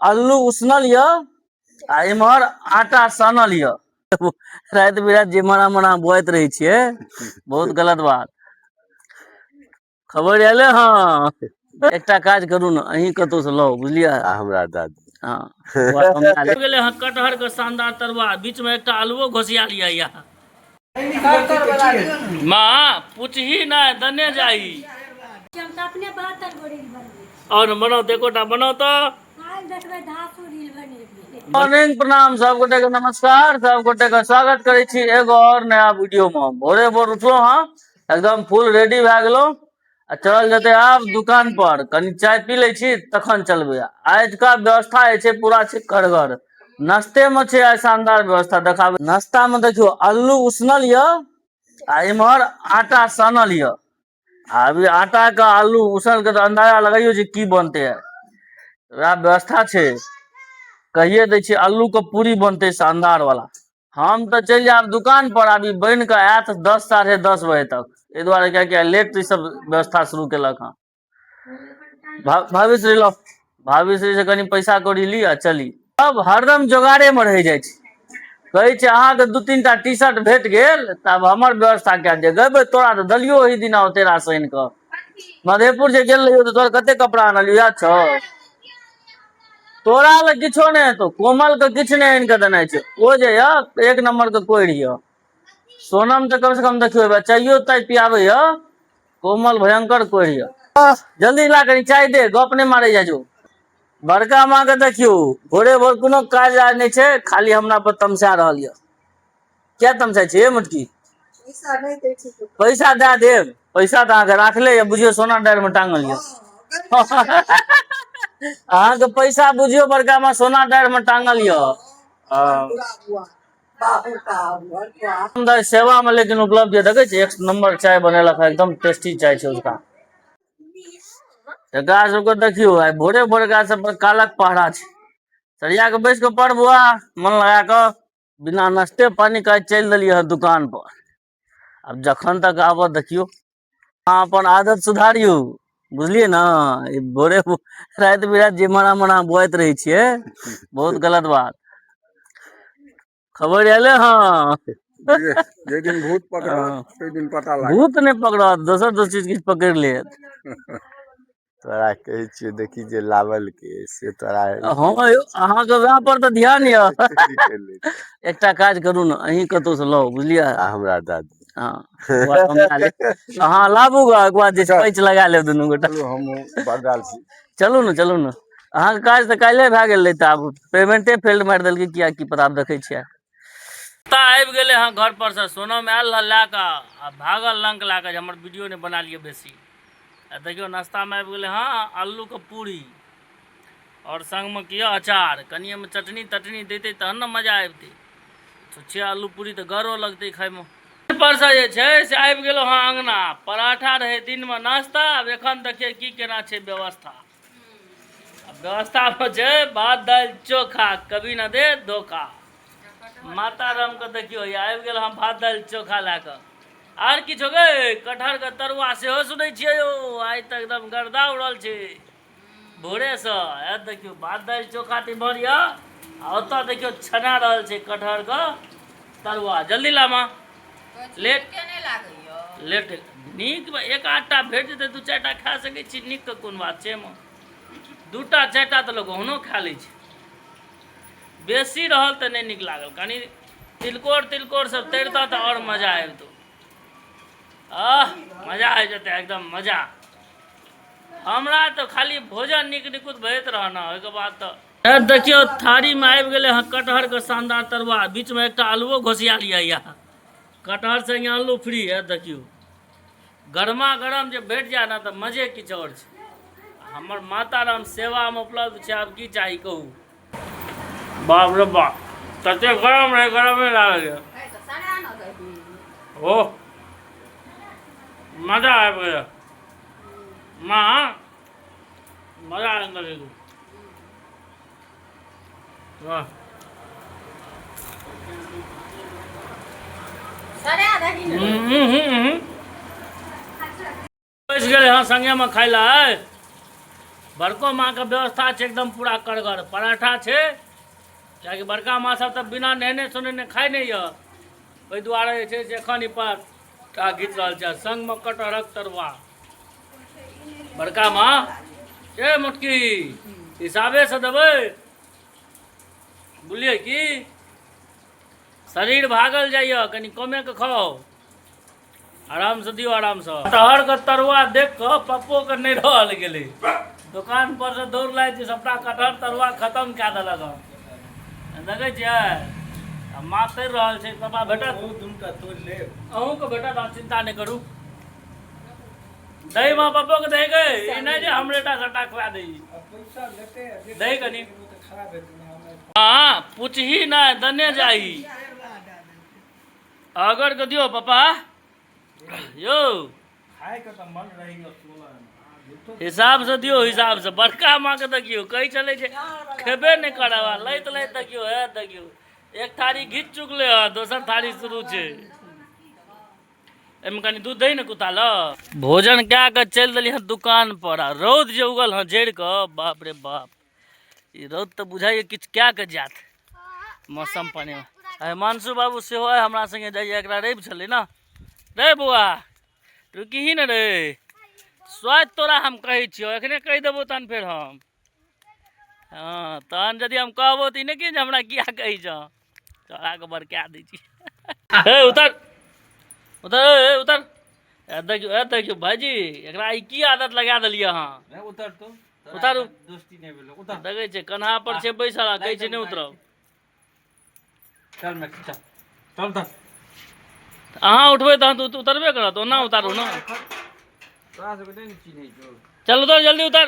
अल्लू उसनल य आ इम्हर आटा सनल य। रात बिरात जे मना मना बोइत रही छिए, बहुत गलत बात। खबर आले हाँ। एकटा काज करू न, अहीं कतौ से लाओ, बुझलिए हमरा दादी हाँ। गेले हाँ कटहर के शानदार तरुआ, बीच में एकटा आलूओ घोसिया लिया या। माँ पूछही ना दने जाई। हम तो अपने 72 गो रील बनबे। और बनाओ देकोटा बनाओ तो। आज देखबे 10 रील बनेबे। मॉर्निंग प्रणाम सब गोटे के नमस्कार, सब गोटे का स्वागत करे छी एगो और नया वीडियो में। भोरे भोर उठलो हाँ, एकदम फुल रेडी भए गेलो आ चल जते आब दुकान पर कनी चाय पी ले छी तखन चलबे। आज का व्यवस्था है पूरा छै करगर। नाश्ते में छै आज शानदार व्यवस्था देखाबे। नाश्ता में देखियो अल्लू उसनल य आ इम्हर आटा सनल य। अभी आटा का आलू उसल के तो अंदाजा लगाइयो जे की बनते है। व्यवस्था छै, कहिए दै छी आलू के पूरी बनते शानदार वाला। हम तो चल जाब दुकान पर, अभी बन के आयत 10 साढ़े 10 बजे तक। ए दुआरे क्या लेट ई सब व्यवस्था शुरू केलक हाँ। भाभी श्री लो, भाभी श्री से कनी पैसा कौड़ी ली आ चली। अब हरदम जोगाड़े में रह जाय छै। कहे छै अहाँ के 2-3 टा टी शर्ट भेट गेल तब हमर व्यवस्था क्या दे गबे। तोरा तो दलियो ओही दिन तेरा सैन के मधेपुर जे गेल रहियो तो तोर कते कपड़ा आनलियो याद छौ? तोरा ले किछो नहीं तो कोमल के किछ नहीं आन के देना छै। ओ जे य एक नंबर के कोइर य। सोनम तो कम से कम देखियो चाहियो ताई पियाबे य। कोमल भयंकर कोइर य। जल्दी ला कनी चाय दे, गप नहीं मारे जाजो। बड़का माँ के देखियो भोरे भोर कोनो काज आज नहीं छै, खाली हमरा पर तमसा रहल य। क्या तमसा छै मुटकी? पैसा नहीं दे छी तो पैसा दे देब। पैसा तो अहाँ राखले या बुझियो सोना डायर में टांगल य। अहाँ के पैसा बुझियो बड़का माँ सोना डायर में टांगल य। सेवा में लेकिन उपलब्ध है, देखे छी एक नंबर चाय बनेलक, एकदम टेस्टी चाय छै उसका। एकरा सबके देखियो आइ भोरे भोरे एकरा सब पर कालक पहरा छै। सरिया के बैस के पढ़ बुआ, मन लगा के बिना नाश्ते पानी का चल दिलिए है दुकान पर। अब जखन तक आब देखियो अहाँ अपन आदत सुधारियो, बुझलिए ना। भोरे रात बिरात जे मना मना बोइत रही छिए, बहुत गलत बात। खबर आले हाँ। जे दिन भूत पकड़त से दिन पता लागत। भूत नहीं पकड़त, दोसर चीज किछ पकड़ लेत। तोरा कहे छियो देखी जे लावल के से तोरा हाँ अहाँ के वहाँ पर तो ध्यान य। एकटा काज करू न, अहीं कतौ से लाओ, बुझलिए हमरा दादी हाँ। हाँ लाबू ग एक बार जे पैच लगा ले दुनू गोटा। हम बगाल छी। चलू न चलू न, अहाँ के काज तो काल्हे भए गेल रही। आब पेमेंटे फेल्ड मार देलकै किया की पता, आप देखे छियै। आबि गेले हाँ घर पर से, सोनम आयल ला के आ भागल लंक ला के हमर वीडियो ने बना लिए बेसी। देखियो नाश्ता में आबि गेले हाँ आलू के पूरी और संग में किया अचार, कनिए में चटनी तटनी देते तहन न मजा आबते। छुच्छे आलू पूरी तो गरो लगते खाए में। पर से जे छै से आबि गेलो हाँ अंगना। पराठा रहे दिन में नाश्ता, अब एखन देखिए की केना छै व्यवस्था। व्यवस्था में छै भात दाल चोखा, कभी न दे धोखा। माता राम के देखियो आबि गेल हम भात दाल चोखा ला के। आर किछो गे कटहर के तरुआ सेहो सुनै छियै यौ, आइ तक एकदम गर्दा उड़ल छै भोरे से। देखियो भात दाल चोखा तिम्हर य, ओतऽ देखियो छना रहल छै कटहर के तरुआ। जल्दी ला माँ, लेट लेट नीक एक आधटा भेट जेतै, 2-4 टा खा सकै छी, नीक के कोन बात छै माँ। 2टा 4टा तो लोग ओहनो खा लै छै, बेसी रहल तो नहीं नीक लागल। कनी तिलकोर तिलकोर सब तैरता तो और मजा आबतो। मजा आ जाते एकदम मजा। हमरा तो खाली भोजन नीक निकुत भैत रहना, ओके बाद तो देखियो थारी में आबि गेले हाँ कटहर के शानदार तरुआ, बीच में एकटा आलूओ घोसिया लिया या। कटहर से आलू फ्री है। देखियो गरमा गरम जे भेट जाए ना तो मजे किछ और छै। हमर माता राम सेवा में उपलब्ध छै, आब की चाही कहू। बाप रे बाप तते गरम रहे, गरमे लागे ओ मजा आबि गेल माँ, मजा आबि गेल। वाह बैस गेले हाँ संगे में खाई ला। बड़को माँ के व्यवस्था छै एकदम पूरा करगर पराठा छै किएकि बड़का माँ सब तऽ बिना नहेने सोनेने खाइ नहि यऽ ओहि दुआरे जे छै से एखन ई पराठा घीच रहल छै संगमे कटहरक तरुआ बड़का माँ ए मोटकी हिसाबे से देबै बुझलियै की शरीर भागल जाइए कनि कमे के खाओ आराम से दियो आराम से कटहर के तरुआ देख कऽ पप्पो के नहीं रहल गेलै दुकान पर से दौड़ लाय छै सबटा कटहर तरुआ खत्म कए देलक हँ देखै छियै आ माँ तैर रहल छै पापा भेटत अहूँके भेटत अहाँ चिंता नहि करू दही माँ पप्पो के दही गई ई नहीं जे हमरे टा सटा खुआ दी दही कनी हाँ पूछही नहीं दने जाही अगर के दियो पापा यो हिसाब से दियो हिसाब से बड़का माँ के देखियो कही चले छै खेबे नहीं करवा लैत लैत देखियो है देखियो एक थारी घीच चुकले है दोसर थारी शुरू छै एमे कनी दूध दही ने कुता ल भोजन कए के चलि देली हँ दुकान पर आ रौद जे उगल हँ जड़ि के बाप रे बाप ई रौद तऽ बुझाइए किछु कए के जायत मौसम पानी में हिमांशु बाबू सेहो है हमरा संगे जाइए एकरा रवि छलै ने रे बौआ रुकी ने रे स्वाद तोरा हम कहै छियौ एखने कहि देबो तहन फेर हम हाँ तहन यदि हम कहबो तऽ ई नहि कि जे हमरा किया कहै छौ तोरा के बरका दै छी हे उतर उतर ए उतर ए देखियो भाईजी एकरा ई की आदत लगा देलियै अहाँ उतर तो उतारू दोस्ती नहीं भेलो उतर देखै छै कन्हा पर छै बैसल कहै छै नहि उतरब चल मैं चल चल चल अहाँ उठबै तहन तऽ उतरबे करत ओना उतारू ने तोरा से नहीं चिन्है छौ चल उतर जल्दी उतर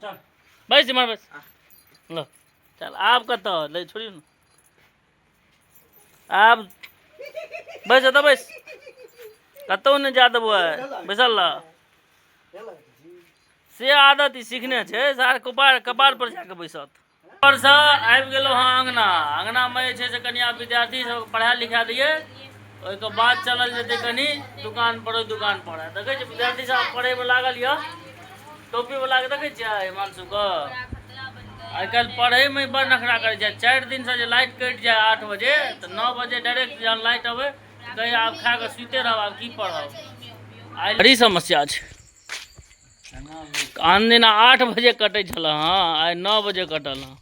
चल बैस इमहर बैस लो चल आब कतऽ ले छोड़ियो ने आब बैस एतऽ बैस कतौ नहीं जा देबो बैसल रह से आदत ई सीखने छै सार कपार पर जाके बैसत पर से आबि गेलहुँ हाँ अंगना अंगना में जे छै से कनि आब विद्यार्थी सब पढ़ा लिखा दिए ओहिके बाद चलल जेतै कनि दुकान पर देखै छियै विद्यार्थी सब पढ़ै में लागल यऽ टोपी वाला के देखै छियै हिमांशु के आइ काल्हि पढ़ै में बड़ नखरा करै छै 4 दिन से जे लाइट कटि जाए 8 बजे तऽ 9 बजे डायरेक्ट जहन लाइट अबै कहीं आब खा के सुते रहब आब की पढ़ब आइ बड़ी समस्या छै आन दिन 8 बजे कटै छल हाँ आइ 9 बजे कटल हाँ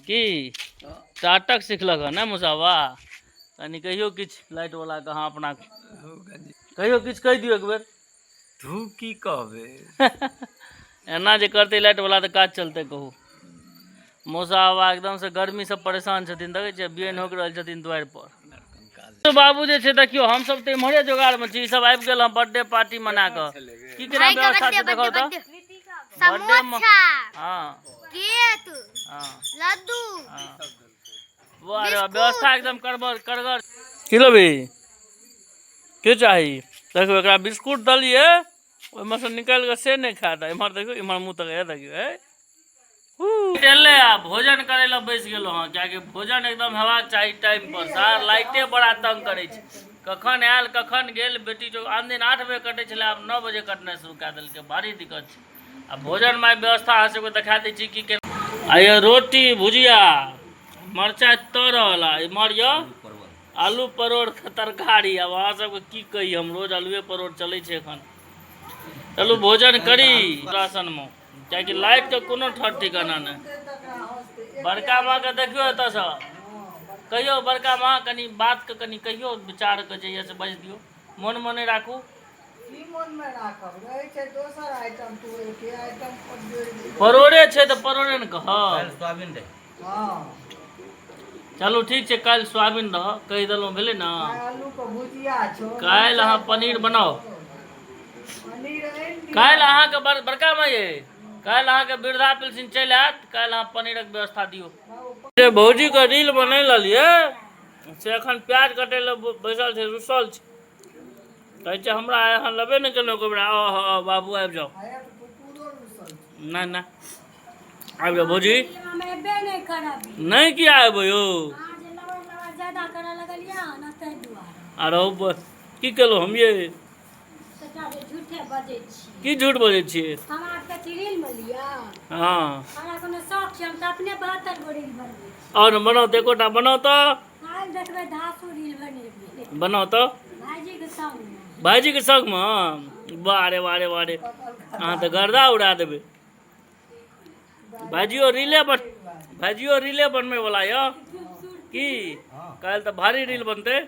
की टाटक सिखलक हँ ने मुसावा कनि कहियो किछु लाइट वाला के अहाँ अपना कहियो किछु कहि दियौ एक बेर तू की कहबे एना जे करते लाइट वाला तऽ काज चलते कहू मौसावा एकदम से गर्मी से परेशान छथिन देखै छियै बियन होके रहल छथिन द्वार पर बाबू जे छै देखियो हम सब तऽ इम्हरे जोगाड़ में छी ई सब आबि गेल हम बर्थडे पार्टी मना कऽ की केना व्यवस्था छै देखौ तऽ बर्थडे में हां केक हां लड्डू वाह व्यवस्था एकदम करगर की लेबी के चाही देखो एकरा बिस्कुट दलिए ओहिमे से निकालि कऽ से नहीं खात इम्हर देखियो इम्हर मुँह तक देखियो एले आ भोजन करे ला बैस गेलो हाँ कियाकि भोजन एकदम हेबाक चाही टाइम पर सार लाइटे बड़ा तंग करे छै कखन आयल कखन गेल बेटी जो आन दिन 8 बजे कटे छले आब 9 बजे कटने शुरू कए देलकै भारी दिक्कत छै आ भोजन में व्यवस्था अहाँ सबके देखा दै छी की केना आ ये रोटी भुजिया मरचाई तरल आ इमहर ये आलू परोड़ के तरकारी अब अहाँ सबके की कही हम रोज आलूए परोड़ चलै छै एखन चलू भोजन करी राशन में कियाकि लाइट के कोनो ठर ठिकाना नहीं बड़का माँ के देखियो एतऽ से कहियो बड़का माँ कनी बात के कनी कहियो विचार के जे से बाजि दियो मन में नहीं राखू परोड़े छै तऽ परोड़े ने कह सोयाबीन दे चलू ठीक छै काल्हि सोयाबीन रह कहि देलहुँ भेलै ने काल्हि अहाँ पनीर बनाओ काल्हि अहाँके बड़का माँ ये काल्हि अहाँके वृद्धा पेंशन चलि आयत काल्हि अहाँ पनीरक व्यवस्था दियौ जे भौजी के रील बनै लेलियै से एखन प्याज कटे लए बैसल छै रुसल छै कहै छै हमरा अहाँ लेबे नहि केलहुँ एको बेर बाबू आबि जाओ नहीं नहीं आबि जाओ भौजी हम एबे नहीं करब नहीं किया एबै यौ अहाँ जे लवर ज्यादा करऽ लगलियै ना ताहि दुआरे आरो की केलहुँ हम ये सेटा जे झूठे बजै छी की झूठ बोलै छियै? हम आपके रील में लिया हाँ हमरा कोनो शौक छै, हम तऽ अपने 72 गो रील बनबै छी। और बनाओ तो एकोटा बनाओ तो काल्हि देखबै 10 रील बनेबै बनाओ तो भाईजी के संग में। भाईजी के संग में बारे बारे बारे अहाँ तऽ गर्दा उड़ा देबै। भाईजियो रीले बनबै वाला यऽ की? काल्हि तऽ भारी रील बनतै।